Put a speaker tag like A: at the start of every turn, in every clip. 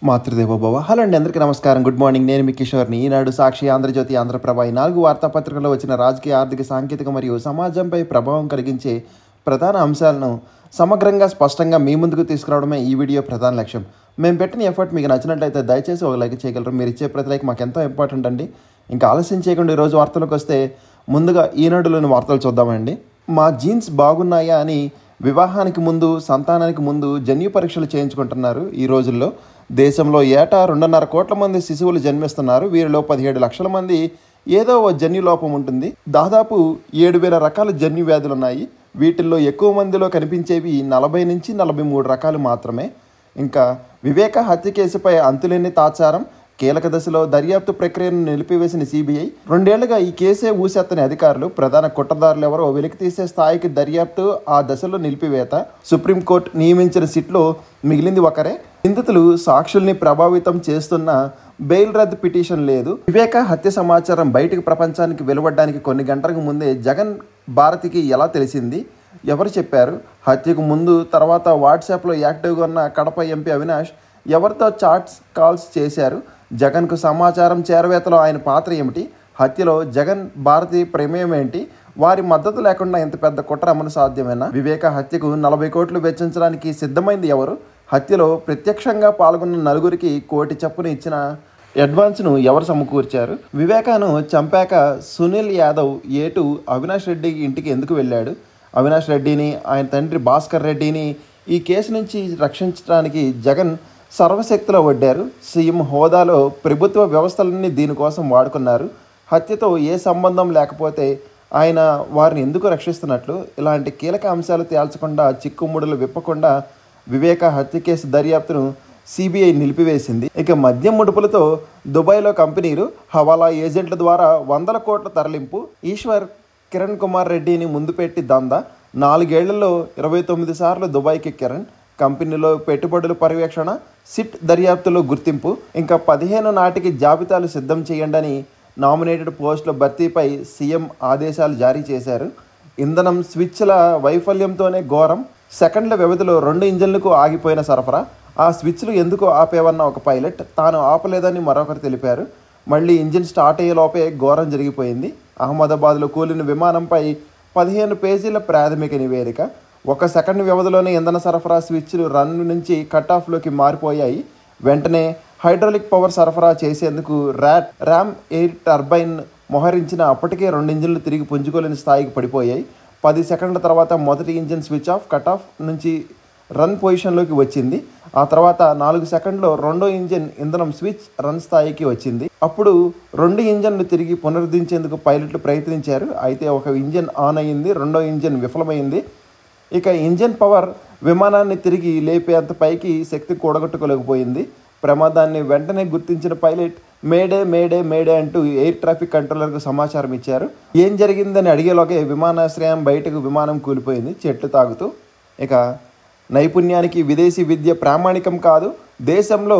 A: మాతృదేవో భవ. హలో అండి, అందరికీ నమస్కారం. Good morning. నేను మీ కిషోర్ని. ఈనాడు, సాక్షి, ఆంధ్రజ్యోతి, ఆంధ్రప్రభ ఈ 4 వార్తాపత్రికల్లో వచ్చిన రాజకీయ, ఆర్థిక, సాంకేతిక మరియు సమాజంపై ప్రభావం కలిగించే ప్రధాన అంశాలను సమగ్రంగా, స్పష్టంగా మీ ముందుకు తీసుకురావడమే ఈ వీడియో ప్రధాన లక్ష్యం. మేము పెట్టిన ఎఫర్ట్ మీకు నచ్చినట్లయితే దయచేసి ఒక లైక్ చేయగలరు. మీరు ఇచ్చే ప్రతి లైక్ మాకు ఎంతో ఇంపార్టెంట్ అండి. ఇంకా ఆలస్యం చేయకుండా ఈరోజు వార్తలకు వస్తే ముందుగా ఈనాడులోని వార్తలు చూద్దామండి. మా జీన్స్ బాగున్నాయా అని వివాహానికి ముందు, సంతానానికి ముందు జన్యు పరీక్షలు చేయించుకుంటున్నారు. ఈ రోజుల్లో దేశంలో ఏటా 2.5 కోట్ల మంది శిశువులు జన్మిస్తున్నారు. వీరిలో 17 లక్షల మంది ఏదో ఓ జన్యు లోపం ఉంటుంది. దాదాపు 7,000 రకాల జన్యు వ్యాధులు ఉన్నాయి. వీటిల్లో ఎక్కువ మందిలో కనిపించేవి 40 నుంచి 43 రకాలు మాత్రమే. ఇంకా వివేక హత్య కేసుపై అంతులేని తాచారం. కీలక దశలో దర్యాప్తు ప్రక్రియను నిలిపివేసిన సిబిఐ. 2 ఏళ్లుగా ఈ కేసే ఊసెత్తని అధికారులు. ప్రధాన కుట్రదారులు ఎవరో వెలికి తీసే స్థాయికి దర్యాప్తు ఆ దశలో నిలిపివేత. సుప్రీంకోర్టు నియమించిన సిట్లో మిగిలింది ఒకరే. నిందితులు సాక్షుల్ని ప్రభావితం చేస్తున్న బెయిల్ రద్దు పిటిషన్ లేదు. వివేక హత్య సమాచారం బయటకు ప్రపంచానికి వెలువడడానికి కొన్ని గంటలకు ముందే జగన్ భారతికి ఎలా తెలిసింది? ఎవరు చెప్పారు? హత్యకు ముందు, తర్వాత వాట్సాప్లో యాక్టివ్గా ఉన్న కడప ఎంపీ అవినాష్ ఎవరితో చాట్స్, కాల్స్ చేశారు? జగన్కు సమాచారం చేరవేతలో ఆయన పాత్ర ఏమిటి? హత్యలో జగన్, భారతి ప్రమేయం ఏంటి? వారి మద్దతు లేకుండా ఇంత పెద్ద కుట్ర అమలు సాధ్యమేనా? వివేక హత్యకు 40 కోట్లు వెచ్చించడానికి సిద్ధమైంది ఎవరు? హత్యలో ప్రత్యక్షంగా పాల్గొన్న 9గురికి 1 కోటి చొప్పున ఇచ్చిన అడ్వాన్స్ను ఎవరు సమకూర్చారు? వివేకాను చంపాక సునీల్ యాదవ్ ఏటు అవినాష్ రెడ్డి ఇంటికి ఎందుకు వెళ్ళాడు? అవినాష్ రెడ్డిని, ఆయన తండ్రి భాస్కర్ రెడ్డిని ఈ కేసు నుంచి రక్షించడానికి జగన్ సర్వశక్తిలో వడ్డారు. సీఎం హోదాలో ప్రభుత్వ వ్యవస్థలన్నీ దీనికోసం వాడుకున్నారు. హత్యతో ఏ సంబంధం లేకపోతే ఆయన వారిని ఎందుకు రక్షిస్తున్నట్లు? ఇలాంటి కీలక అంశాలు తేల్చకుండా, చిక్కుముడులు విప్పకుండా వివేక హత్య కేసు దర్యాప్తును సిబిఐ నిలిపివేసింది. ఇక మద్యం ముడుపులతో దుబాయ్లో కంపెనీలు, హవాలా ఏజెంట్ల ద్వారా 100 కోట్ల తరలింపు. ఈశ్వర్ కిరణ్ కుమార్ రెడ్డిని ముందు పెట్టి దందా. 4 ఏళ్లలో 29 సార్లు దుబాయ్కి కిరణ్. కంపెనీలో పెట్టుబడుల పర్యవేక్షణ, సిట్ దర్యాప్తులో గుర్తింపు. ఇంకా 15 నాటికి జాబితాలు సిద్ధం చేయండి అని నామినేటెడ్ పోస్టుల భర్తీపై సీఎం ఆదేశాలు జారీ చేశారు. ఇంధనం స్విచ్ల వైఫల్యంతోనే ఘోరం. సెకండ్ల వ్యవధిలో 2 ఇంజన్లకు ఆగిపోయిన సరఫరా. ఆ స్విచ్లు ఎందుకు ఆపేవన్న ఒక పైలట్, తాను ఆపలేదని మరొకరు తెలిపారు. మళ్ళీ ఇంజిన్ స్టార్ట్ అయ్యేలోపే ఘోరం జరిగిపోయింది. అహ్మదాబాద్లో కూలిన విమానంపై 15 పేజీల ప్రాథమిక నివేదిక. 1 సెకండ్ వ్యవధిలోనే ఇంధన సరఫరా స్విచ్లు రన్ నుంచి కట్ ఆఫ్లోకి మారిపోయాయి. వెంటనే హైడ్రాలిక్ పవర్ సరఫరా చేసేందుకు ర్యామ్ ఎయిర్ టర్బైన్ మోహరించిన అప్పటికే 2 ఇంజిన్లు తిరిగి పుంజుకోలేని స్థాయికి పడిపోయాయి. 10 సెకండ్ల తర్వాత మొదటి engine switch off, cut off నుంచి రన్ పొజిషన్లోకి వచ్చింది. ఆ తర్వాత 4 సెకండ్లో రెండో ఇంజిన్ ఇంధనం స్విచ్ రన్ స్థాయికి వచ్చింది. అప్పుడు 2 ఇంజన్లు తిరిగి పునరుద్ధరించేందుకు పైలట్లు ప్రయత్నించారు. అయితే ఒక ఇంజిన్ ఆన్ అయ్యింది, రెండో ఇంజిన్ విఫలమైంది. ఇక ఇంజిన్ పవర్ విమానాన్ని తిరిగి లేపేంత పైకి శక్తి కూడగట్టుకోలేకపోయింది. ప్రమాదాన్ని వెంటనే గుర్తించిన పైలట్ మేడే మేడే మేడే అంటూ ఎయిర్ ట్రాఫిక్ కంట్రోలర్కు సమాచారం ఇచ్చారు. ఏం జరిగిందని అడిగేలోకే విమానాశ్రయం బయటకు విమానం కూలిపోయింది చెట్లు తాగుతూ. ఇక నైపుణ్యానికి విదేశీ విద్య ప్రామాణికం కాదు, దేశంలో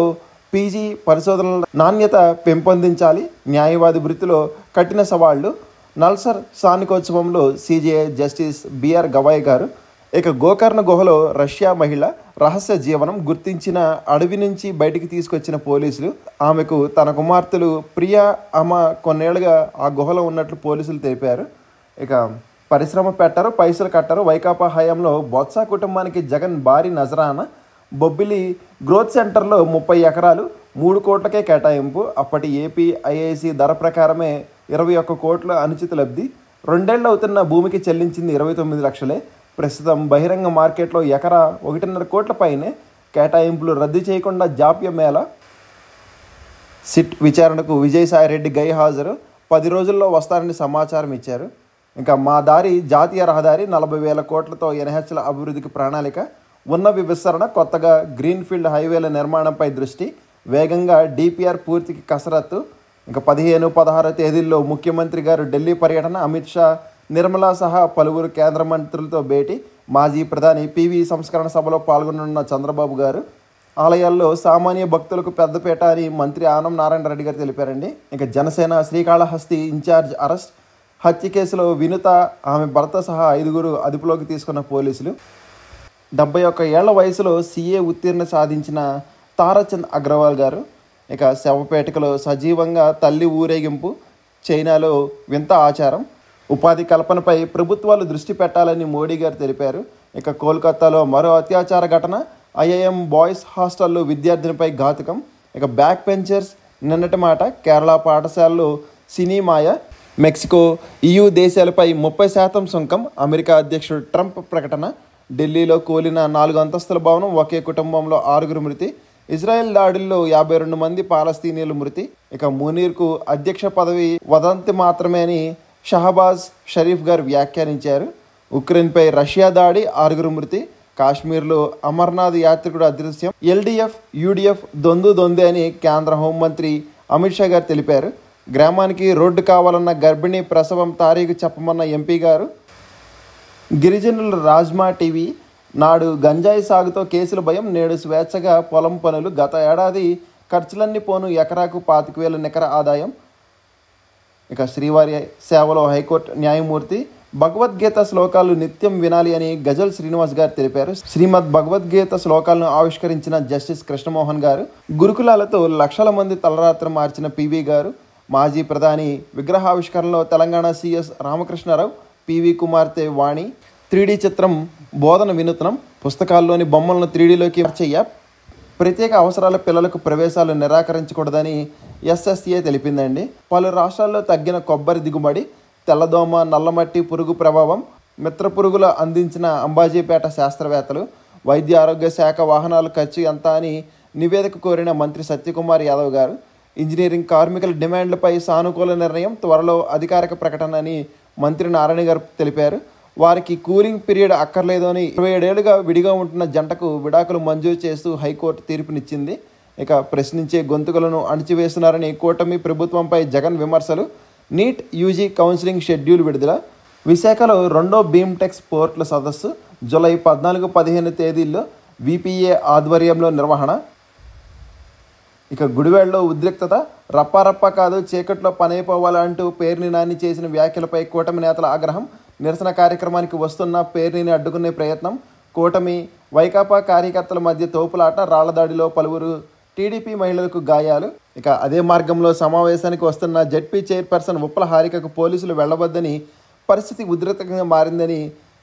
A: పీజీ పరిశోధనల నాణ్యత పెంపొందించాలి, న్యాయవాది వృత్తిలో కఠిన సవాళ్లు. నల్సర్ సానికోత్సవంలో CJI justice BR Gavai garu. ఇక గోకర్ణ గుహలో రష్యా మహిళ రహస్య జీవనం గుర్తించిన అడవి నుంచి బయటికి తీసుకొచ్చిన పోలీసులు. ఆమెకు తన కుమార్తెలు ప్రియా, అమ్మ కొన్నేళ్లుగా ఆ గుహలో ఉన్నట్లు పోలీసులు తెలిపారు. ఇక పరిశ్రమ పెట్టరు, పైసలు కట్టరు. వైకాపా హయాంలో బొత్స కుటుంబానికి జగన్ భారీ నజరానా. బొబ్బిలి గ్రోత్ సెంటర్లో 30 ఎకరాలు 3 కోట్లకే కేటాయింపు. అప్పటి ఏపీ ఐఐసి ధర ప్రకారమే 21 కోట్ల అనుచిత లబ్ధి. 2 ఏళ్ళు అవుతున్న భూమికి చెల్లించింది 29 లక్షలే. ప్రస్తుతం బహిరంగ మార్కెట్లో ఎకరా 1.5 కోట్ల పైనే. కేటాయింపులు రద్దు చేయకుండా జాప్యం ఎలా? సిట్ విచారణకు విజయసాయిరెడ్డి గైహాజరు. 10 రోజుల్లో వస్తారని సమాచారం ఇచ్చారు. ఇంకా మా దారి జాతీయ రహదారి 40,000 కోట్లతో ఎన్హెచ్ల అభివృద్ధికి ప్రణాళిక. ఉన్నవి విస్తరణ, కొత్తగా గ్రీన్ఫీల్డ్ హైవేల నిర్మాణంపై దృష్టి. వేగంగా డిపిఆర్ పూర్తికి కసరత్తు. ఇంకా 15, 16 తేదీల్లో ముఖ్యమంత్రి గారు ఢిల్లీ పర్యటన. అమిత్ షా, నిర్మలా సహా పలువురు కేంద్ర మంత్రులతో భేటీ. మాజీ ప్రధాని పివి సంస్కరణ సభలో పాల్గొనున్న చంద్రబాబు గారు. ఆలయాల్లో సామాన్య భక్తులకు పెద్దపేట అని మంత్రి ఆనం నారాయణ రెడ్డి గారు తెలిపారండి. ఇక జనసేన శ్రీకాళహస్తి ఇన్ఛార్జ్ అరెస్ట్. హత్య కేసులో వినుత, ఆమె భర్త సహా 5గురు అదుపులోకి తీసుకున్న పోలీసులు. 71 ఏళ్ల వయసులో సీఏ ఉత్తీర్ణ సాధించిన తారాచంద్ అగ్రవాల్ గారు. ఇక శవపేటికలో సజీవంగా తల్లి ఊరేగింపు చైనాలో వింత ఆచారం. ఉపాధి కల్పనపై ప్రభుత్వాలు దృష్టి పెట్టాలని మోడీ గారు తెలిపారు. ఇక కోల్కతాలో మరో అత్యాచార ఘటన. ఐఐఎం బాయ్స్ హాస్టల్లో విద్యార్థినిపై ఘాతుకం. ఇక బ్యాక్ బెంచర్స్ నిన్నటి మాట. కేరళ పాఠశాలలో సినిమాయ. మెక్సికో EU దేశాలపై 30% సుంకం. అమెరికా అధ్యక్షుడు ట్రంప్ ప్రకటన. ఢిల్లీలో కూలిన 4 అంతస్తుల భవనం, ఒకే కుటుంబంలో 6 మృతి. ఇజ్రాయెల్ దాడుల్లో 52 మంది పాలస్తీనియన్లు మృతి. ఇక మునీర్కు అధ్యక్ష పదవి వదంతి మాత్రమే అని షహబాజ్ షరీఫ్ గారు వ్యాఖ్యానించారు. ఉక్రెయిన్పై రష్యా దాడి, 6 మృతి. కాశ్మీర్లో అమర్నాథ్ యాత్రికుడు అదృశ్యం. LDF UDF దొందే అని కేంద్ర హోంమంత్రి అమిత్ షా గారు తెలిపారు. గ్రామానికి రోడ్డు కావాలన్న గర్భిణీ ప్రసవం తారీఖు చెప్పమన్న ఎంపీ గారు. గిరిజనుల రాజ్మా టీవీ. నాడు గంజాయి సాగుతో కేసుల భయం, నేడు స్వేచ్ఛగా పొలం పనులు. గత ఏడాది ఖర్చులన్నీ పోను ఎకరాకు 25,000 నికర ఆదాయం. ఇక శ్రీవారి సేవలో హైకోర్టు న్యాయమూర్తి. భగవద్గీత శ్లోకాలు నిత్యం వినాలి అని గజల్ శ్రీనివాస్ గారు తెలిపారు. శ్రీమద్ భగవద్గీత శ్లోకాలను ఆవిష్కరించిన జస్టిస్ కృష్ణమోహన్ గారు. గురుకులాలతో లక్షల మంది తలరాత్రి మార్చిన PV గారు. మాజీ ప్రధాని విగ్రహావిష్కరణలో తెలంగాణ CS రామకృష్ణారావు, PV కుమార్తె వాణి. 3D చిత్రం బోధన వినూత్నం. పుస్తకాల్లోని బొమ్మలను 3Dలోకి మార్చేయ. ప్రత్యేక అవసరాల పిల్లలకు ప్రవేశాలు నిరాకరించకూడదని SSA తెలిపిందండి. పలు రాష్ట్రాల్లో తగ్గిన కొబ్బరి దిగుబడి. తెల్లదోమ, నల్లమట్టి పురుగు ప్రభావం. మిత్ర పురుగుల అందించిన అంబాజీపేట శాస్త్రవేత్తలు. వైద్య ఆరోగ్య శాఖ వాహనాల ఖర్చు ఎంత అని నివేదిక కోరిన మంత్రి సత్యకుమార్ యాదవ్ గారు. ఇంజనీరింగ్ కార్మికుల డిమాండ్లపై సానుకూల నిర్ణయం, త్వరలో అధికారిక ప్రకటన అని మంత్రి నారాయణ గారు తెలిపారు. వారికి కూలింగ్ పీరియడ్ అక్కర్లేదు అని 27 ఏళ్లుగా విడిగా ఉంటున్న జంటకు విడాకులు మంజూరు చేస్తూ హైకోర్టు తీర్పునిచ్చింది. ఇక ప్రశ్నించే గొంతుకలను అణిచివేస్తున్నారని కూటమి ప్రభుత్వంపై జగన్ విమర్శలు. నీట్ UG కౌన్సిలింగ్ షెడ్యూల్ విడుదల. విశాఖలో 2వ బీమ్టెక్స్ పోర్ట్ల సదస్సు జూలై 14-15 తేదీల్లో VPA ఆధ్వర్యంలో నిర్వహణ. ఇక గుడివాడలో ఉద్రిక్తత. రప్పారప్ప కాదు చీకట్లో పనైపోవాలా అంటూ పేర్ని నాని చేసిన వ్యాఖ్యలపై కూటమి నేతల ఆగ్రహం. నిరసన కార్యక్రమానికి వస్తున్న పేర్నిని అడ్డుకునే ప్రయత్నం. కూటమి వైకాపా కార్యకర్తల మధ్య తోపులాట, రాళ్లదాడిలో పలువురు టీడీపీ మహిళలకు గాయాలు. ఇక అదే మార్గంలో సమావేశానికి వస్తున్న జెడ్పీ చైర్పర్సన్ ఉప్పల హారికకు పోలీసులు వెళ్లవద్దని, పరిస్థితి ఉద్రిక్తంగా మారిందని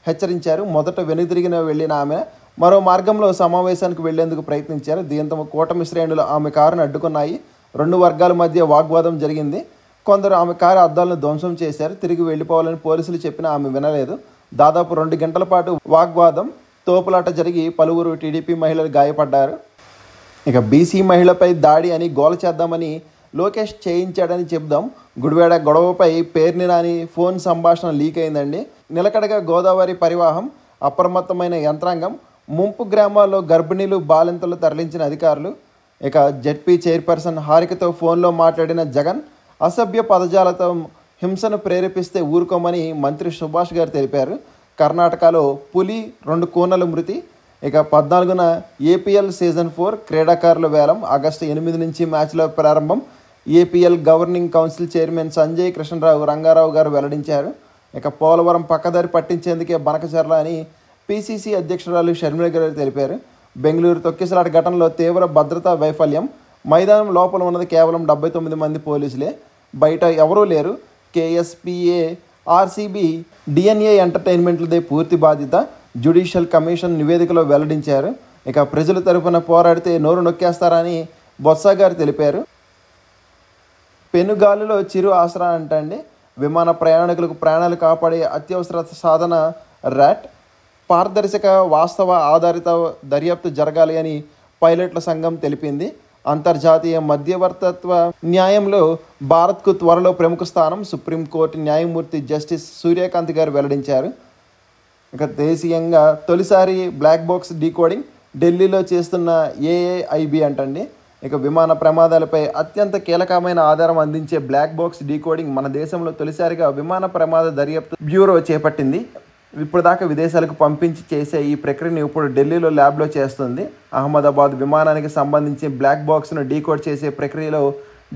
A: హెచ్చరించారు. మొదట వెనుదిరిగిన వెళ్లిన ఆమె మరో మార్గంలో సమావేశానికి వెళ్లేందుకు ప్రయత్నించారు. దీంతో కూటమి శ్రేణులు ఆమె కారును అడ్డుకున్నాయి. 2 వర్గాల మధ్య వాగ్వాదం జరిగింది. కొందరు ఆమె కారు అద్దాలను ధ్వంసం చేశారు. తిరిగి వెళ్లిపోవాలని పోలీసులు చెప్పినా ఆమె వినలేదు. దాదాపు 2 గంటల పాటు వాగ్వాదం, తోపులాట జరిగి పలువురు టీడీపీ మహిళలు గాయపడ్డారు. ఇక బీసీ మహిళపై దాడి అని గోల చేద్దామని లోకేష్ చేయించాడని చెప్దాం. గుడివాడ గొడవపై పేర్ని నాని ఫోన్ సంభాషణ లీక్ అయిందండి. నిలకడగా గోదావరి పరివాహం. అప్రమత్తమైన యంత్రాంగం. ముంపు గ్రామాల్లో గర్భిణీలు, బాలింతలు తరలించిన అధికారులు. ఇక జెడ్పీ చైర్పర్సన్ హారికతో ఫోన్లో మాట్లాడిన జగన్. అసభ్య పదజాలతో హింసను ప్రేరేపిస్తే ఊరుకోమని మంత్రి సుభాష్ గారు తెలిపారు. కర్ణాటకలో పులి, 2 కూనల మృతి. ఇక 14న APL సీజన్ 4 క్రీడాకారుల వేలం. ఆగస్టు 8 నుంచి మ్యాచ్ల ప్రారంభం. APL governing council chairman Sanjay Krishna Rao Rangarao గారు వెల్లడించారు. ఇక పోలవరం పక్కదారి పట్టించేందుకే బనకచర్ల అని PCC అధ్యక్షురాలు షర్మిల గారు తెలిపారు. బెంగళూరు తొక్కిసలాట ఘటనలో తీవ్ర భద్రతా వైఫల్యం. మైదానం లోపల ఉన్నది కేవలం 79 మంది పోలీసులే, బయట ఎవరూ లేరు. KSPA, RCB, DNA ఎంటర్టైన్మెంట్లదే పూర్తి బాధ్యత. జ్యుడిషియల్ కమిషన్ నివేదికలో వెల్లడించారు. ఇక ప్రజల తరఫున పోరాడితే నోరు నొక్కేస్తారని బొత్స గారు తెలిపారు. పెనుగాలిలో చిరు ఆసరా అంటండి. విమాన ప్రయాణికులకు ప్రాణాలు కాపాడే అత్యవసర సాధన ర్యాట్. పారదర్శక, వాస్తవ ఆధారిత దర్యాప్తు జరగాలి అని పైలట్ల సంఘం తెలిపింది. అంతర్జాతీయ మధ్యవర్తత్వ న్యాయంలో భారత్కు త్వరలో ప్రముఖ స్థానం. సుప్రీంకోర్టు న్యాయమూర్తి జస్టిస్ సూర్యకాంత్ గారు వెల్లడించారు. ఇక దేశీయంగా తొలిసారి బ్లాక్ బాక్స్ డీకోడింగ్ ఢిల్లీలో చేస్తున్న AIIB అంటండి. ఇక విమాన ప్రమాదాలపై అత్యంత కీలకమైన ఆధారం అందించే బ్లాక్ బాక్స్ డీకోడింగ్ మన దేశంలో తొలిసారిగా విమాన ప్రమాద దర్యాప్తు బ్యూరో చేపట్టింది. ఇప్పుడు దాకా విదేశాలకు పంపించి చేసే ఈ ప్రక్రియను ఇప్పుడు ఢిల్లీలో ల్యాబ్లో చేస్తుంది. అహ్మదాబాద్ విమానానికి సంబంధించి బ్లాక్ బాక్స్ను డీకోడ్ చేసే ప్రక్రియలో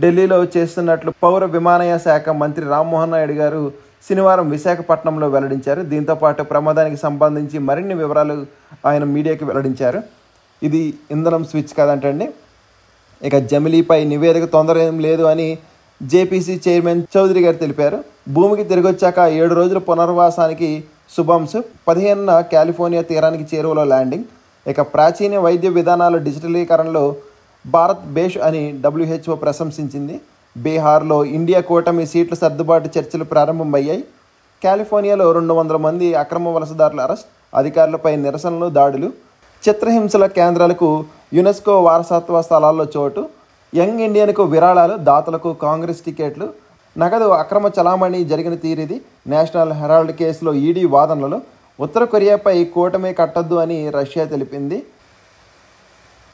A: ఢిల్లీలో చేస్తున్నట్లు పౌర విమానయాన శాఖ మంత్రి రామ్మోహన్ నాయుడు గారు శనివారం విశాఖపట్నంలో వెల్లడించారు. దీంతోపాటు ప్రమాదానికి సంబంధించి మరిన్ని వివరాలు ఆయన మీడియాకి వెల్లడించారు. ఇది ఇంధనం స్విచ్ కాదంటండి. ఇక జమిలీపై నివేదిక తొందర ఏం లేదు అని జేపీసీ చైర్మన్ చౌదరి గారు తెలిపారు. భూమికి తిరిగొచ్చాక 7 రోజుల పునర్వాసానికి శుభాంశు. 15న కాలిఫోర్నియా తీరానికి చేరువలో ల్యాండింగ్. ఇక ప్రాచీన వైద్య విధానాల డిజిటలీకరణలో భారత్ బేష్ అని WHO ప్రశంసించింది. బీహార్లో ఇండియా కూటమి సీట్ల సర్దుబాటు చర్చలు ప్రారంభమయ్యాయి. కాలిఫోర్నియాలో 200 మంది అక్రమ వలసదారుల అరెస్ట్, అధికారులపై నిరసనలు, దాడులు. చిత్రహింసల కేంద్రాలకు యునెస్కో వారసత్వ స్థలాల్లో చోటు. యంగ్ ఇండియన్కు విరాళాలు, దాతలకు కాంగ్రెస్ టికెట్లు. నగదు అక్రమ చలామణి జరిగిన తీరిది. నేషనల్ హెరాల్డ్ కేసులో ఈడీ వాదనలు. ఉత్తర కొరియాపై కూటమి కట్టొద్దు అని రష్యా తెలిపింది.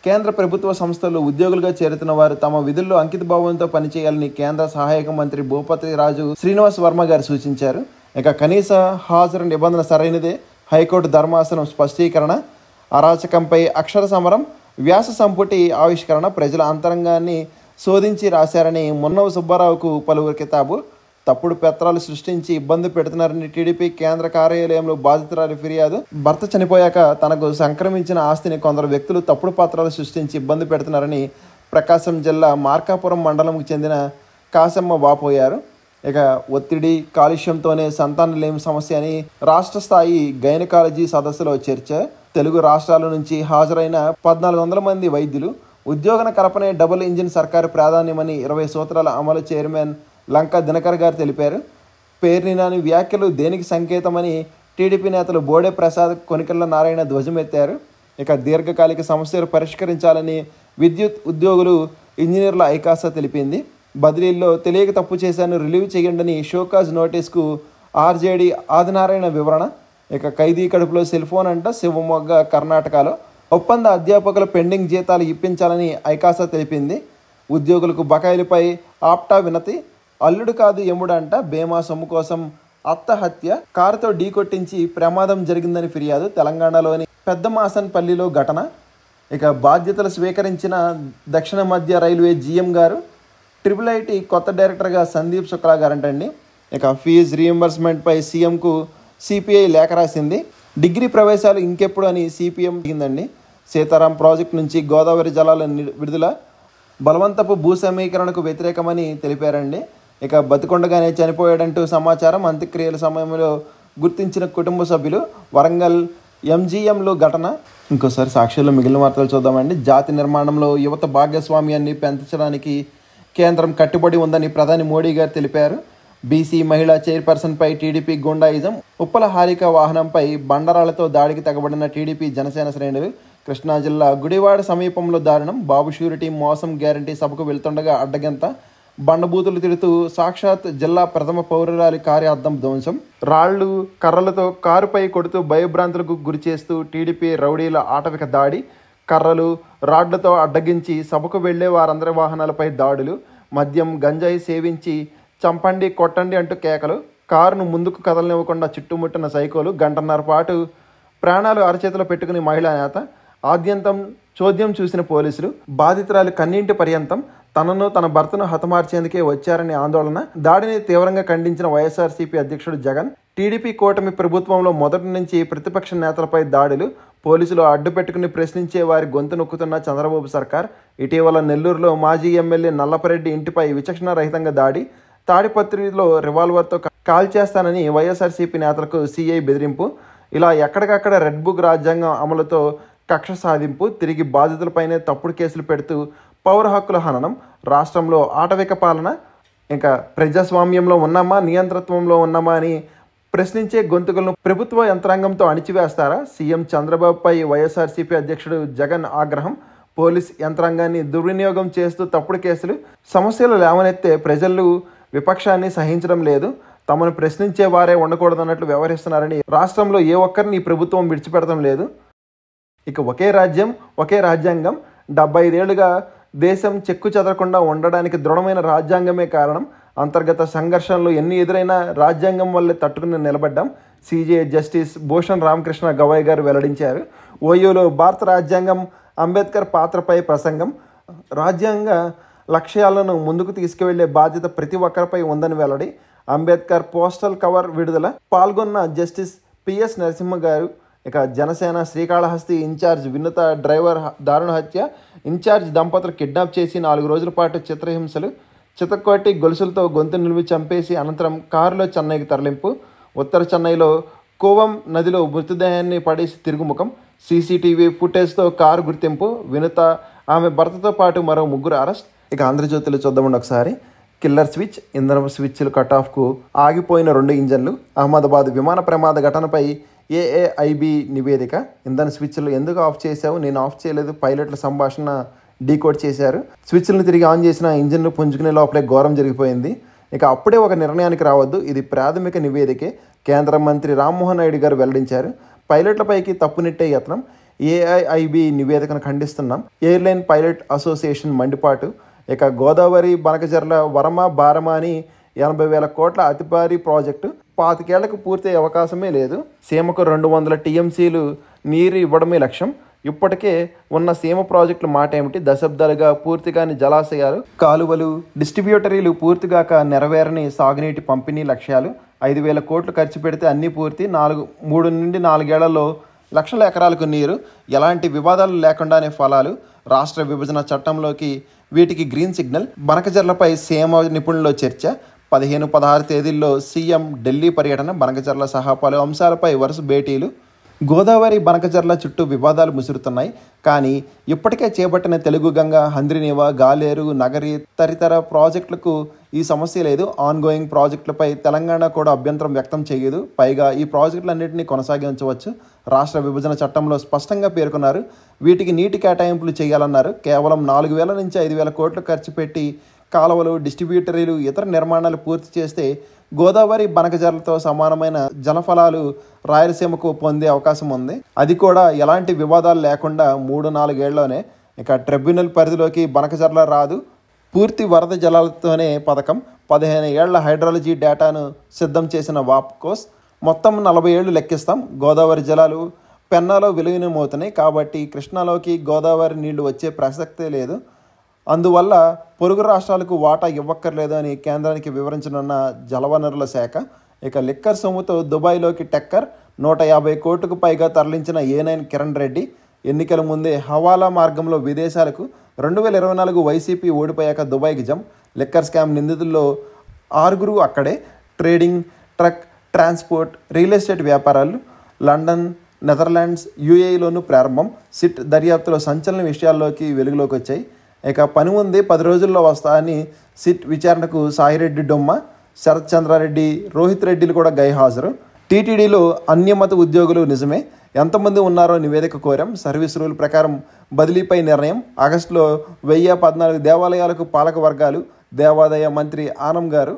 A: కేంద్ర ప్రభుత్వ సంస్థలు ఉద్యోగులుగా చేరుతున్న వారు తమ విధుల్లో అంకితభావంతో పనిచేయాలని కేంద్ర సహాయక మంత్రి భూపతి రాజు శ్రీనివాస్ వర్మ గారు సూచించారు. ఇక కనీస హాజరు నిబంధన సరైనదే, హైకోర్టు ధర్మాసనం స్పష్టీకరణ. అరాచకంపై అక్షర సమరం, వ్యాస సంపుటి ఆవిష్కరణ. ప్రజల అంతరంగాన్ని శోధించి రాశారని మున్నవ సుబ్బారావుకు పలువురు కితాబు. తప్పుడు పత్రాలు సృష్టించి ఇబ్బంది పెడుతున్నారని టీడీపీ కేంద్ర కార్యాలయంలో బాధితురాలి ఫిర్యాదు. భర్త చనిపోయాక తనకు సంక్రమించిన ఆస్తిని కొందరు వ్యక్తులు తప్పుడు పత్రాలు సృష్టించి ఇబ్బంది పెడుతున్నారని ప్రకాశం జిల్లా మార్కాపురం మండలంకు చెందిన కాశమ్మ వాపోయారు. ఇక ఒత్తిడి, కాలుష్యంతోనే సంతానలేమి సమస్య అని రాష్ట్ర స్థాయి గైనకాలజీ సదస్సులో చర్చ. తెలుగు రాష్ట్రాల నుంచి హాజరైన 1400 మంది వైద్యులు. ఉద్యోగన కల్పనే డబుల్ ఇంజిన్ సర్కారు ప్రాధాన్యమని 20 సూత్రాల అమలు చైర్మన్ లంకా దినకర్ గారు తెలిపారు. పేర్నినాని వ్యాఖ్యలు దేనికి సంకేతమని టీడీపీ నేతలు బోడే ప్రసాద్, కొనికెళ్ల నారాయణ ధ్వజమెత్తారు. ఇక దీర్ఘకాలిక సమస్యలు పరిష్కరించాలని విద్యుత్ ఉద్యోగులు, ఇంజనీర్ల ఐకాస తెలిపింది. బదిలీల్లో తెలియక తప్పు చేశాను, రిలీవ్ చేయండి షోకాజ్ నోటీస్కు ఆర్జేడీ ఆదినారాయణ వివరణ. ఇక ఖైదీ కడుపులో సెల్ ఫోన్ అంట శివమొగ్గ కర్ణాటకలో. ఒప్పంద అధ్యాపకుల పెండింగ్ జీతాలు ఇప్పించాలని ఐకాస తెలిపింది. ఉద్యోగులకు బకాయిలపై ఆప్టా వినతి. అల్లుడు కాదు ఎముడంట బేమా సొమ్ము కోసం అత్త హత్య. కారుతో ఢీకొట్టించి ప్రమాదం జరిగిందని ఫిర్యాదు. తెలంగాణలోని పెద్దమాసన్పల్లిలో ఘటన. ఇక బాధ్యతలు స్వీకరించిన దక్షిణ మధ్య రైల్వే జీఎం గారు. IIIT కొత్త డైరెక్టర్గా సందీప్ శుక్లా గారంటండి. ఇక ఫీజు రీఎంబర్స్మెంట్పై సీఎంకు సిపిఐ లేఖ రాసింది. డిగ్రీ ప్రవేశాలు ఇంకెప్పుడు అని సిపిఎం అడిగిందండి. సీతారాం ప్రాజెక్టు నుంచి గోదావరి జలాల విడుదల బలవంతపు భూ సమీకరణకు వ్యతిరేకమని తెలిపారండి. ఇక బతికొండగానే చనిపోయాడంటూ సమాచారం. అంత్యక్రియల సమయంలో గుర్తించిన కుటుంబ సభ్యులు. వరంగల్ ఎంజీఎంలో ఘటన. ఇంకోసారి సాక్షుల్లో మిగిలిన వార్తలు చూద్దామండి. జాతి నిర్మాణంలో యువత భాగస్వామ్యాన్ని పెంచడానికి కేంద్రం కట్టుబడి ఉందని ప్రధాని మోడీ గారు తెలిపారు. బీసీ మహిళా చైర్పర్సన్పై టీడీపీ గుండాయిజం. ఉప్పల హారిక వాహనంపై బండరాళ్లతో దాడికి తెగబడిన టీడీపీ జనసేన శ్రేణులు. కృష్ణా జిల్లా గుడివాడ సమీపంలో దారుణం. బాబు షూరిటీ మోసం గ్యారంటీ సభకు వెళ్తుండగా అడ్డగంత. బండబూతులు తిడుతూ సాక్షాత్ జిల్లా ప్రథమ పౌరురాలి కార్యార్థం ధ్వంసం. రాళ్లు, కర్రలతో కారుపై కొడుతూ భయభ్రాంతులకు గురి చేస్తూ టీడీపీ రౌడీల ఆటవిక దాడి. కర్రలు, రాడ్లతో అడ్డగించి సభకు వెళ్లే వారందరి వాహనాలపై దాడులు. మద్యం, గంజాయి సేవించి చంపండి, కొట్టండి అంటూ కేకలు. కారును ముందుకు కదలనివ్వకుండా చుట్టుముట్టిన సైకోలు. గంటన్నర పాటు ప్రాణాలు అరచేతిలో పెట్టుకుని మహిళా నేత. ఆద్యంతం చోద్యం చూసిన పోలీసులు. బాధితురాలు కన్నీంటి పర్యంతం. తనను, తన భర్తను హతమార్చేందుకే వచ్చారని ఆందోళన. దాడిని తీవ్రంగా ఖండించిన వైఎస్ఆర్సీపీ అధ్యక్షుడు జగన్. టీడీపీ కూటమి ప్రభుత్వంలో మొదటి నుంచి ప్రతిపక్ష నేతలపై దాడులు. పోలీసులు అడ్డుపెట్టుకుని ప్రశ్నించే వారి గొంతు నొక్కుతున్న చంద్రబాబు సర్కార్. ఇటీవల నెల్లూరులో మాజీ ఎమ్మెల్యే నల్లపరెడ్డి ఇంటిపై విచక్షణ రహితంగా దాడి. తాడిపత్రిలో రివాల్వర్తో కాల్చేస్తానని వైఎస్ఆర్సీపీ నేతలకు సీఐ బెదిరింపు. ఇలా ఎక్కడికక్కడ రెడ్ బుక్ రాజ్యాంగం అమలుతో కక్ష సాధింపు. తిరిగి బాధితులపైనే తప్పుడు కేసులు పెడుతూ పౌర హక్కుల హననం. రాష్ట్రంలో ఆటవిక పాలన. ఇంకా ప్రజాస్వామ్యంలో ఉన్నామా, నియంతృత్వంలో ఉన్నామా అని ప్రశ్నించే గొంతుకలను ప్రభుత్వ యంత్రాంగంతో అణిచివేస్తారా? సీఎం చంద్రబాబుపై వైఎస్ఆర్సీపీ అధ్యక్షుడు జగన్ ఆగ్రహం. పోలీస్ యంత్రాంగాన్ని దుర్వినియోగం చేస్తూ తప్పుడు కేసులు. సమస్యలు లేవనెత్తే ప్రజలు విపక్షాన్ని సహించడం లేదు. తమను ప్రశ్నించే వారే ఉండకూడదన్నట్లు వ్యవహరిస్తున్నారని రాష్ట్రంలో ఏ ఒక్కరిని ఈ ప్రభుత్వం విడిచిపెడతం లేదు. ఇక ఒకే రాజ్యం, ఒకే రాజ్యాంగం. 75 ఏళ్లుగా దేశం చెక్కు చెదరకుండా ఉండడానికి దృఢమైన రాజ్యాంగమే కారణం. అంతర్గత సంఘర్షణలు ఎన్ని ఎదురైనా రాజ్యాంగం వల్లే తట్టుకుని నిలబడ్డాం. సీజే జస్టిస్ భూషణ్ రామకృష్ణ గవాయ్ గారు వెల్లడించారు. ఓయూలో భారత రాజ్యాంగం, అంబేద్కర్ పాత్రపై ప్రసంగం. రాజ్యాంగ లక్ష్యాలను ముందుకు తీసుకువెళ్లే బాధ్యత ప్రతి ఒక్కరిపై ఉందని వెల్లడి. అంబేద్కర్ పోస్టల్ కవర్ విడుదల. పాల్గొన్న జస్టిస్ పిఎస్ నరసింహ గారు. ఇక జనసేన శ్రీకాళహస్తి ఇన్ఛార్జ్ వినుత డ్రైవర్ దారుణ హత్య, ఇన్ఛార్జ్ దంపతులు కిడ్నాప్ చేసి 4 రోజుల పాటు చిత్రహింసలు, చితక్కొట్టి గొలుసులతో గొంతు నిలిపి చంపేసి అనంతరం కారులో చెన్నైకి తరలింపు, ఉత్తర చెన్నైలో కోవం నదిలో మృతదేహాన్ని పడేసి తిరుగుముఖం, సీసీటీవీ ఫుటేజ్తో కారు గుర్తింపు, వినుత ఆమె భర్తతో పాటు మరో 3 అరెస్ట్. ఇక ఆంధ్రజ్యోతిలో చూద్దామండి ఒకసారి. కిల్లర్ స్విచ్, ఇంధన స్విచ్లు కటాఫ్కు ఆగిపోయిన 2 ఇంజన్లు, అహ్మదాబాద్ విమాన ప్రమాద ఘటనపై ఏఏఐబి నివేదిక. ఇంధన స్విచ్లు ఎందుకు ఆఫ్ చేశావు, నేను ఆఫ్ చేయలేదు, పైలట్ల సంభాషణ డీకోడ్ చేశారు. స్విచ్లను తిరిగి ఆన్ చేసిన ఇంజిన్ను పుంజుకునే లోపలే ఘోరం జరిగిపోయింది. ఇక అప్పుడే ఒక నిర్ణయానికి రావద్దు, ఇది ప్రాథమిక నివేదికే, కేంద్ర మంత్రి రామ్మోహన్ నాయుడు గారు వెల్లడించారు. పైలట్లపైకి తప్పునెట్టే యత్నం, ఏఐఐబి నివేదికను ఖండిస్తున్నాం, ఎయిర్లైన్ పైలట్ అసోసియేషన్ మండిపాటు. ఇక గోదావరి బనకజర్ల వరమ బారమ అని 80,000 కోట్ల అతి భారీ ప్రాజెక్టు 25 ఏళ్లకు పూర్తయ్యే అవకాశమే లేదు. సీమకు 200 టీఎంసీలు నీరు ఇవ్వడమే లక్ష్యం. ఇప్పటికే ఉన్న సీమ ప్రాజెక్టుల మాట ఏమిటి, దశాబ్దాలుగా పూర్తిగాని జలాశయాలు, కాలువలు, డిస్ట్రిబ్యూటరీలు పూర్తిగాక నెరవేరని సాగునీటి పంపిణీ లక్ష్యాలు. 5,000 కోట్లు ఖర్చు పెడితే అన్నీ పూర్తి, 3 నుండి 4 ఏళ్లలో లక్షల ఎకరాలకు నీరు, ఎలాంటి వివాదాలు లేకుండానే ఫలాలు. రాష్ట్ర విభజన చట్టంలోకి వీటికి గ్రీన్ సిగ్నల్. బనకజర్లపై సీమ నిపుణుల్లో చర్చ. 15, 16 తేదీల్లో సీఎం ఢిల్లీ పర్యటన. బనకజర్ల సహా పలు అంశాలపై వరుస భేటీలు. గోదావరి బనకజర్ల చుట్టూ వివాదాలు ముసురుతున్నాయి. కానీ ఇప్పటికే చేపట్టిన తెలుగు గంగ, హంద్రినీవా, గాలేరు, నగరి తదితర ప్రాజెక్టులకు ఈ సమస్య లేదు. ఆన్గోయింగ్ ప్రాజెక్టులపై తెలంగాణ కూడా అభ్యంతరం వ్యక్తం చేయదు. పైగా ఈ ప్రాజెక్టులన్నింటినీ కొనసాగించవచ్చు. రాష్ట్ర విభజన చట్టంలో స్పష్టంగా పేర్కొన్నారు. వీటికి నీటి కేటాయింపులు చేయాలన్నారు. కేవలం 4,000 నుంచి 5,000 కోట్లు ఖర్చు పెట్టి కాలువలు, డిస్ట్రిబ్యూటరీలు, ఇతర నిర్మాణాలు పూర్తి చేస్తే గోదావరి బనకజర్లతో సమానమైన జలఫలాలు రాయలసీమకు పొందే అవకాశం ఉంది. అది కూడా ఎలాంటి వివాదాలు లేకుండా 3-4 ఏళ్లలోనే. ఇక ట్రిబ్యునల్ పరిధిలోకి బనకజర్ల రాదు. పూర్తి వరద జలాలతోనే పథకం. 15 ఏళ్ల హైడ్రాలజీ డేటాను సిద్ధం చేసిన వాప్కోస్. మొత్తం 40 ఏళ్లు లెక్కిస్తాం. గోదావరి జలాలు పెన్నాలో విలీనమవుతున్నాయి కాబట్టి కృష్ణాలోకి గోదావరి నీళ్లు వచ్చే ప్రసక్తే లేదు. అందువల్ల పొరుగు రాష్ట్రాలకు వాటా ఇవ్వక్కర్లేదు అని కేంద్రానికి వివరించనున్న జలవనరుల శాఖ. ఇక లిక్కర్ సొమ్ముతో దుబాయ్లోకి టెక్కర్. 150 కోట్లకు పైగా తరలించిన A9 కిరణ్ రెడ్డి. ఎన్నికల ముందే హవాలా మార్గంలో విదేశాలకు. 2024 వైసీపీ ఓడిపోయాక దుబాయ్కి జం. లిక్కర్ స్కామ్ నిందితుల్లో 6 అక్కడే. Trading, truck, transport, real estate వ్యాపారాలు. లండన్, నెదర్లాండ్స్, యూఏఈలోనూ ప్రారంభం. సిట్ దర్యాప్తులో సంచలన విషయాల్లోకి వెలుగులోకి వచ్చాయి. ఇక పని ఉంది, 10 రోజుల్లో వస్తా అని సిట్ విచారణకు సాయిరెడ్డి డొమ్మ, శరత్ చంద్రారెడ్డి, రోహిత్ రెడ్డిలు కూడా గైహాజరు. టీటీడీలో అన్యమత ఉద్యోగులు నిజమే, ఎంతమంది ఉన్నారో నివేదిక కోరాం. సర్వీస్ రూల్ ప్రకారం బదిలీపై నిర్ణయం. ఆగస్టులో 1014 దేవాలయాలకు పాలక వర్గాలు. దేవాదాయ మంత్రి ఆనం గారు.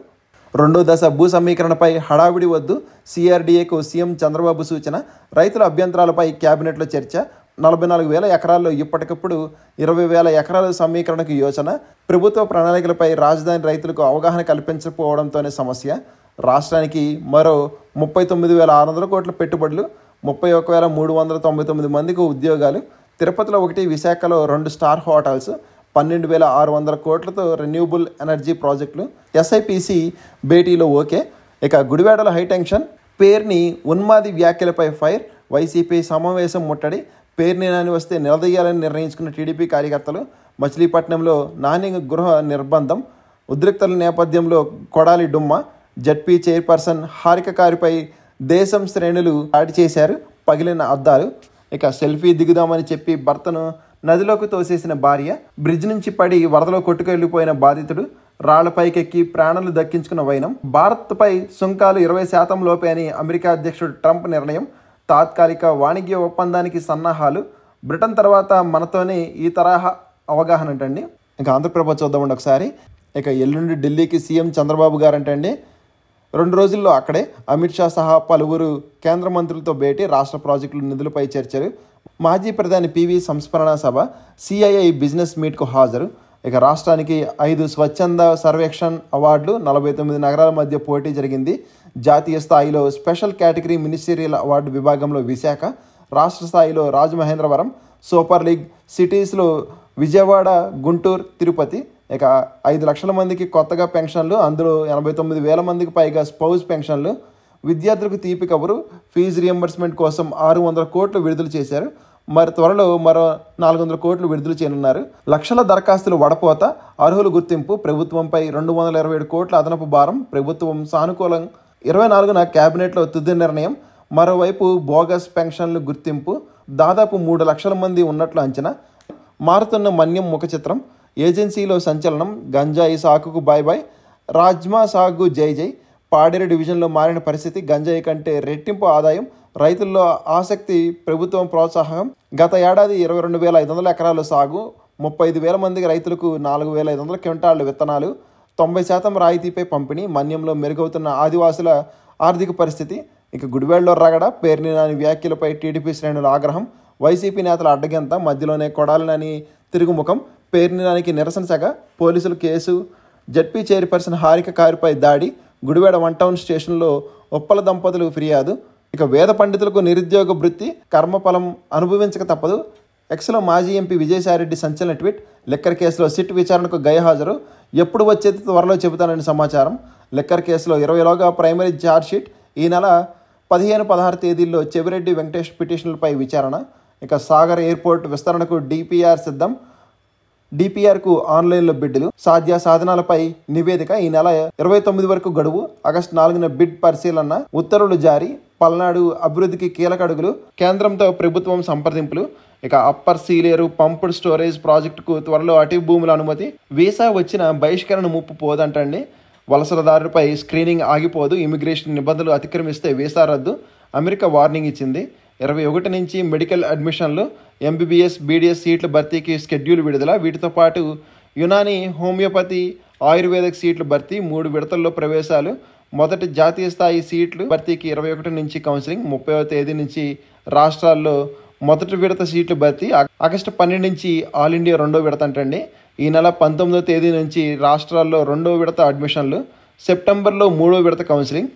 A: 2వ దశ భూ సమీకరణపై హడావిడి వద్దు, సిఆర్డీఏకు సీఎం చంద్రబాబు సూచన. రైతుల అభ్యంతరాలపై కేబినెట్లో చర్చ. 44,000 ఎకరాల్లో ఇప్పటికప్పుడు 20,000 ఎకరాల సమీకరణకు యోచన. ప్రభుత్వ ప్రణాళికలపై రాజధాని రైతులకు అవగాహన కల్పించకపోవడంతోనే సమస్య. రాష్ట్రానికి మరో 39,600 కోట్ల పెట్టుబడులు, 31,399 మందికి ఉద్యోగాలు. తిరుపతిలో 1, విశాఖలో 2 స్టార్ హోటల్స్, 12,600 కోట్లతో రెన్యూబుల్ ఎనర్జీ ప్రాజెక్టులు. ఎస్ఐపిసి భేటీలో ఓకే. ఇక గుడివాడలో హైటెన్షన్. పేర్ని ఉన్మాది వ్యాఖ్యలపై ఫైర్. వైసీపీ సమావేశం ముట్టడి. పేర్ని నాని వస్తే నిలదీయాలని నిర్ణయించుకున్న టీడీపీ కార్యకర్తలు. మచిలీపట్నంలో నాని గృహ నిర్బంధం. ఉద్రిక్తల నేపథ్యంలో కొడాలి డుమ్మ. జడ్పీ చైర్పర్సన్ హారిక కారుపై దేశం శ్రేణులు దాడి చేశారు. పగిలిన అద్దాలు. ఇక సెల్ఫీ దిగుదామని చెప్పి భర్తను నదిలోకి తోసేసిన భార్య. బ్రిడ్జ్ నుంచి పడి వరదలో కొట్టుకెళ్లిపోయిన బాధితుడు. రాళ్లపైకెక్కి ప్రాణాలు దక్కించుకున్న వైనం. భారత్పై సుంకాలు 20% లోపే అని అమెరికా అధ్యక్షుడు ట్రంప్ నిర్ణయం. తాత్కాలిక వాణిజ్య ఒప్పందానికి సన్నాహాలు. బ్రిటన్ తర్వాత మనతోనే ఈ తరహా అవగాహన అంటండి. ఇక ఆంధ్రప్రభ చూద్దామండి ఒకసారి. ఇక ఎల్లుండి ఢిల్లీకి సీఎం చంద్రబాబు గారు అంటండి. 2 రోజుల్లో అక్కడే. అమిత్ షా సహా పలువురు కేంద్ర మంత్రులతో భేటీ. రాష్ట్ర ప్రాజెక్టుల నిధులపై చర్చలు. మాజీ ప్రధాని పివి సంస్మరణ సభ. సిఐఐ బిజినెస్ మీట్కు హాజరు. ఇక రాష్ట్రానికి 5 స్వచ్ఛంద సర్వేక్షణ్ అవార్డులు. 49 నగరాల మధ్య పోటీ జరిగింది. జాతీయ స్థాయిలో స్పెషల్ కేటగిరీ మినిస్టీరియల్ అవార్డు విభాగంలో విశాఖ. రాష్ట్ర స్థాయిలో రాజమహేంద్రవరం. సూపర్ లీగ్ సిటీస్లో విజయవాడ, గుంటూరు, తిరుపతి. ఇక 5 లక్షల మందికి కొత్తగా పెన్షన్లు. అందులో 89,000 మందికి పైగా స్పౌస్ పెన్షన్లు. విద్యార్థులకు తీపి కబురు, ఫీజు రియంబర్స్మెంట్ కోసం 600 కోట్లు విడుదల చేశారు. మరి త్వరలో మరో 400 కోట్లు విడుదల చేయనున్నారు. లక్షల దరఖాస్తులు వడపోత, అర్హుల గుర్తింపు, ప్రభుత్వంపై 227 కోట్ల అదనపు భారం, ప్రభుత్వం సానుకూలం. 24న కేబినెట్లో తుది నిర్ణయం. మరోవైపు బోగస్ పెన్షన్లు గుర్తింపు, దాదాపు 3 లక్షల మంది ఉన్నట్లు అంచనా. మారుతున్న మన్యం ముఖ చిత్రం, ఏజెన్సీలో సంచలనం, గంజాయి సాకుకు బాయ్ బాయ్, రాజ్మా సాగు జై జై. పాడేరు డివిజన్లో మారిన పరిస్థితి, గంజాయి కంటే రెట్టింపు ఆదాయం, రైతుల్లో ఆసక్తి, ప్రభుత్వం ప్రోత్సాహం. గత ఏడాది 22,500 ఎకరాల సాగు, 35,000 మంది రైతులకు 4,500 క్వింటాళ్ల విత్తనాలు, 90% రాయితీపై పంపిణీ. మన్యంలో మెరుగవుతున్న ఆదివాసుల ఆర్థిక పరిస్థితి. ఇక గుడివాడలో రగడ, పేర్ని నాని వ్యాఖ్యలపై టీడీపీ శ్రేణుల ఆగ్రహం, వైసీపీ నేతల అడ్డగంత, మధ్యలోనే కొడాలని తిరుగుముఖం, పేర్ని నానికి నిరసన సెగ, పోలీసులు కేసు, జడ్పీ చైర్పర్సన్ హారిక కారుపై దాడి, గుడివాడ 1 టౌన్ స్టేషన్లో ఒప్పల దంపతులు ఫిర్యాదు. ఇక వేద పండితులకు నిరుద్యోగ వృత్తి, కర్మఫలం అనుభవించక తప్పదు. ఎక్స్లో మాజీ ఎంపీ విజయసాయిరెడ్డి సంచలన ట్వీట్, లిక్కర్ కేసులో సిట్ విచారణకు గైహాజరు, ఎప్పుడు వచ్చేది త్వరలో చెబుతానని సమాచారం. లిక్కర్ కేసులో 20లోగా ప్రైమరీ ఛార్జ్షీట్, ఈ నెల 15, 16 తేదీల్లో చెవిరెడ్డి వెంకటేష్ పిటిషన్లపై విచారణ. ఇక సాగర్ ఎయిర్పోర్ట్ విస్తరణకు డిపిఆర్ సిద్ధం, డిపిఆర్కు ఆన్లైన్లో బిడ్డులు, సాధ్య సాధనాలపై నివేదిక. ఈ నెల 29 వరకు గడువు, ఆగస్టు 4న బిడ్ పరిశీలన, ఉత్తర్వులు జారీ. పల్నాడు అభివృద్ధికి కీలక అడుగులు, కేంద్రంతో ప్రభుత్వం సంప్రదింపులు. ఇక అప్పర్ సీలేరు పంప్డ్ స్టోరేజ్ ప్రాజెక్టుకు త్వరలో అటవీ భూముల అనుమతి. వీసా వచ్చిన బహిష్కరణ ముప్పు పోదంటండి. వలసదారులపై స్క్రీనింగ్ ఆగిపోదు, ఇమిగ్రేషన్ నిబంధనలు అతిక్రమిస్తే వీసా రద్దు. అమెరికా వార్నింగ్ ఇచ్చింది. 21 నుంచి మెడికల్ అడ్మిషన్లు, ఎంబీబీఎస్, బీడీఎస్ సీట్ల భర్తీకి షెడ్యూల్ విడుదల. వీటితో పాటు యునాని, హోమియోపతి, ఆయుర్వేదిక్ సీట్ల భర్తీ. 3 విడతల్లో ప్రవేశాలు. మొదటి జాతీయ స్థాయి సీట్లు భర్తీకి 21 నుంచి కౌన్సిలింగ్. 30వ తేదీ నుంచి రాష్ట్రాల్లో మొదటి విడత సీట్లు భర్తీ. ఆగస్టు 12 నుంచి ఆల్ ఇండియా 2వ విడత అంటండి. ఈ నెల 19వ తేదీ నుంచి రాష్ట్రాల్లో 2వ విడత అడ్మిషన్లు. సెప్టెంబర్లో 3వ విడత కౌన్సిలింగ్.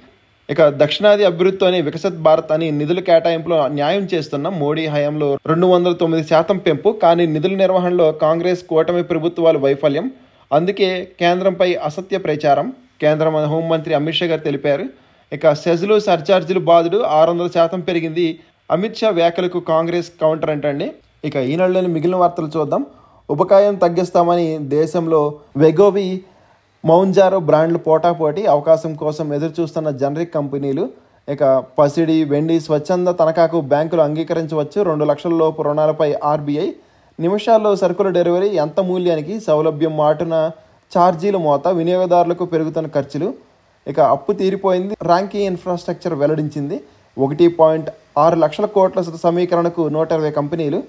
A: ఇక దక్షిణాది అభివృద్ధితోనే వికసిత్ భారత్ అని నిధుల కేటాయింపులో న్యాయం చేస్తున్న మోడీ హయాంలో 209% పెంపు. కానీ నిధుల నిర్వహణలో కాంగ్రెస్ కూటమి ప్రభుత్వాలు వైఫల్యం. అందుకే కేంద్రంపై అసత్య ప్రచారం. కేంద్ర హోంమంత్రి అమిత్ షా గారు తెలిపారు. ఇక సెజ్లు, సర్చార్జీలు బాధుడు 600% పెరిగింది. అమిత్ షా వ్యాఖ్యలకు కాంగ్రెస్ కౌంటర్ అంటండి. ఇక ఈనాడులోని మిగిలిన వార్తలు చూద్దాం. ఉపకాయం తగ్గిస్తామని దేశంలో వెగోవి, మౌంజారో బ్రాండ్లు పోటాపోటీ, అవకాశం కోసం ఎదురుచూస్తున్న జనరిక్ కంపెనీలు. ఇక పసిడి, వెండి స్వచ్ఛంద తనఖాకు బ్యాంకులు అంగీకరించవచ్చు. 2 లక్షల లోపు రుణాలపై ఆర్బీఐ. నిమిషాల్లో సరుకుల డెలివరీ, ఎంత మూల్యానికి సౌలభ్యం, మాటున ఛార్జీల మోత, వినియోగదారులకు పెరుగుతున్న ఖర్చులు. ఇక అప్పు తీరిపోయింది, ర్యాంకీ ఇన్ఫ్రాస్ట్రక్చర్ వెల్లడించింది. 1.6 లక్షల కోట్ల సమీకరణకు 120 కంపెనీలు.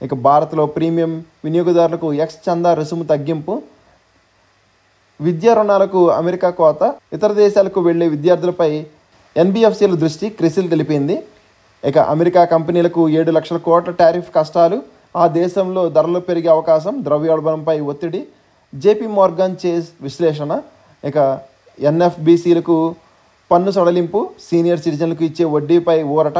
A: ఇక భారత్లో ప్రీమియం వినియోగదారులకు ఎక్స్ చందా రుసుము తగ్గింపు. విద్యా రుణాలకు అమెరికా కోత, ఇతర దేశాలకు వెళ్లే విద్యార్థులపై ఎన్బిఎఫ్సిల దృష్టి, క్రిసిల్ తెలిపింది. ఇక అమెరికా కంపెనీలకు 7 లక్షల కోట్ల టారిఫ్ కష్టాలు, ఆ దేశంలో ధరలు పెరిగే అవకాశం, ద్రవ్యోల్బణంపై ఒత్తిడి. జేపీ మోర్గాన్ చేజ్ విశ్లేషణ. ఇక ఎన్ఎఫ్బిసిలకు పన్ను సడలింపు, సీనియర్ సిటిజన్లకు ఇచ్చే వడ్డీపై ఊరట,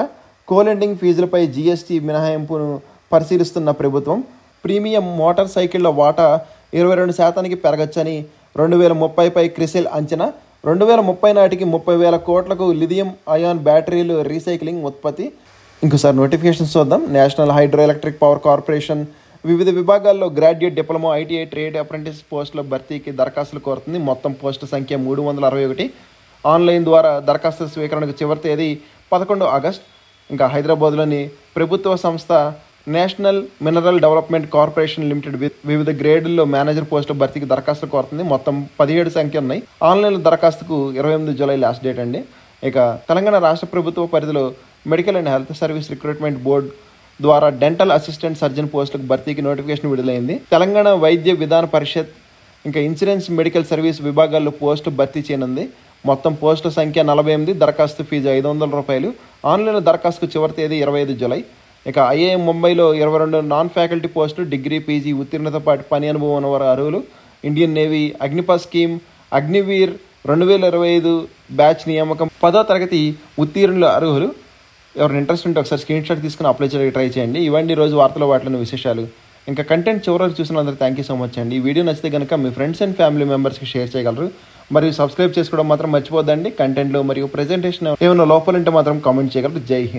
A: కోలెండింగ్ ఫీజులపై జీఎస్టీ మినహాయింపును పరిశీలిస్తున్న ప్రభుత్వం. ప్రీమియం మోటార్ సైకిళ్ల వాటా 22% పెరగచ్చని 2030పై క్రిసిల్ అంచనా. 2030 నాటికి 30,000 కోట్లకు లిథియం అయాన్ బ్యాటరీలు రీసైక్లింగ్ ఉత్పత్తి. ఇంకోసారి నోటిఫికేషన్స్ చూద్దాం. National hydro electric power corporation వివిధ విభాగాల్లో graduate, diploma, ITI, trade apprentice పోస్టుల భర్తీకి దరఖాస్తులు కోరుతుంది. మొత్తం పోస్టుల సంఖ్య 361. ఆన్లైన్ ద్వారా దరఖాస్తుల స్వీకరణకు చివరి తేదీ 11 ఆగస్ట్. ఇంకా హైదరాబాద్లోని ప్రభుత్వ సంస్థ national mineral development corporation limited వివిధ గ్రేడుల్లో మేనేజర్ పోస్టుల భర్తీకి దరఖాస్తులు కోరుతుంది. మొత్తం 17 సంఖ్య ఉన్నాయి. ఆన్లైన్ దరఖాస్తుకు 28 జూలై లాస్ట్ డేట్ అండి. ఇక తెలంగాణ రాష్ట్ర ప్రభుత్వ పరిధిలో medical and health service recruitment board ద్వారా డెంటల్ అసిస్టెంట్ సర్జన్ పోస్టులకు భర్తీకి నోటిఫికేషన్ విడుదలైంది. తెలంగాణ వైద్య విధాన పరిషత్ ఇంకా ఇన్సూరెన్స్ మెడికల్ సర్వీస్ విభాగాల్లో పోస్టు భర్తీ చేయనుంది. మొత్తం పోస్టుల సంఖ్య 48. దరఖాస్తు ఫీజు $500. ఆన్లైన్ దరఖాస్తుకు చివరి తేదీ 25 జూలై. ఇక ఐఐఎం ముంబైలో 22 నాన్ ఫ్యాకల్టీ పోస్టులు, డిగ్రీ, పీజీ ఉత్తీర్ణతో పాటు పని అనుభవం ఉన్నవారు అర్హులు. Indian navy Agnipath scheme, Agniveer 2025 batch నియామకం, 10వ తరగతి ఉత్తీర్ణులు అర్హులు. ఎవరైనా ఇంట్రెస్ట్ ఉంటే ఒకసారి స్క్రీన్ షాట్ తీసుకుని అప్లై చేయడానికి ట్రై చేయండి. ఇవన్నీ రోజు వార్తలు వాటిలోని విశేషాలు. ఇంకా కంటెంట్ చివరికి చూసిన అందరూ థ్యాంక్ యూ సో మచ్ అండి. ఈ వీడియో నచ్చితే కనుక మీ ఫ్రెండ్స్ అండ్ ఫ్యామిలీ మెంబర్స్కి షేర్ చేయగలరు. మరియు సబ్స్క్రైబ్ చేసుకోవడం మాత్రం మర్చిపోద్దండి. కంటెంట్లో మరియు ప్రెజెంటేషన్ ఏమైనా లోపాలుంటే మాత్రం కామెంట్ చేయగలరు. జై హింద్.